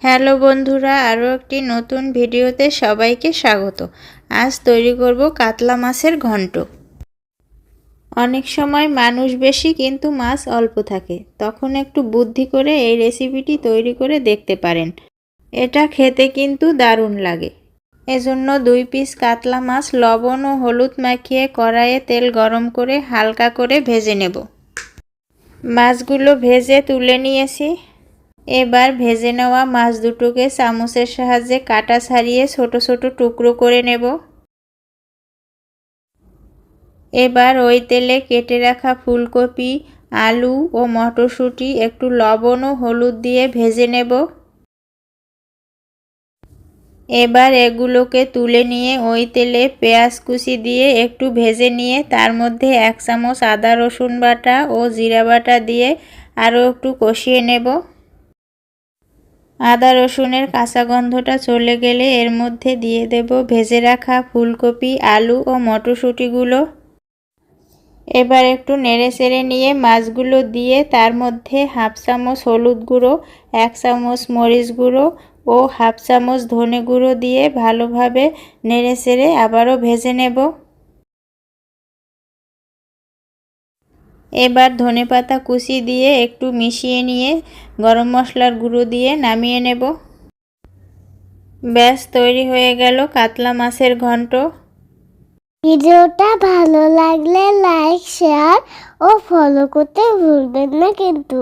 Hello বন্ধুরা, আরও একটি নতুন ভিডিওতে সবাইকে স্বাগত। আজ তৈরি করব কাতলা মাছের ঘন্ট। অনেক সময় মানুষ বেশি কিন্তু মাছ অল্প থাকে, তখন একটু বুদ্ধি করে এই রেসিপিটি তৈরি করে দেখতে পারেন। এটা খেতে কিন্তু দারুণ লাগে। এজন্য 2 পিস কাতলা মাছ লবণ ও হলুদ মাখিয়ে কড়াইয়ে তেল গরম করে হালকা করে ভেজে নেব। মাছগুলো ভেজে তুলে নিয়েছি। এবার ভেজে নেওয়া মাছ দুটোকে চামচের সাহায্যে কাটা ছাড়িয়ে ছোট ছোট টুকরো করে নেব। এবার ওই তেলে কেটে রাখা ফুলকপি, আলু ও মটরশুঁটি একটু লবণ ও হলুদ দিয়ে ভেজে নেব। এবার এগুলোকে তুলে নিয়ে ওই তেলে পেঁয়াজ কুচি দিয়ে একটু ভেজে নিয়ে তার মধ্যে 1 চামচ আদা রসুন বাটা ও জিরা বাটা দিয়ে আরও একটু কষিয়ে নেব। আদা রসুনের কাঁচা গন্ধটা চলে গেলে এর মধ্যে দিয়ে দেব ভেজে রাখা ফুলকপি, আলু ও মটরশুঁটিগুলো। এবার একটু নেড়েচেড়ে নিয়ে মাছগুলো দিয়ে তার মধ্যে 1/2 চামচ হলুদ গুঁড়ো, 1 চামচ মরিচ গুঁড়ো ও 1/2 চামচ ধনে গুঁড়ো দিয়ে ভালোভাবে নেড়েচেড়ে আবারও ভেজে নেব। এবার ধনেপাতা কুচি দিয়ে একটু মিশিয়ে নিয়ে গরম মশলার গুঁড়ো দিয়ে নামিয়ে নেব। ব্যাস তৈরি হয়ে গেল কাতলা মাছের ঘন্ট। ভিডিওটা ভালো লাগলে লাইক, শেয়ার ও ফলো করতে ভুলবেন না কিন্তু।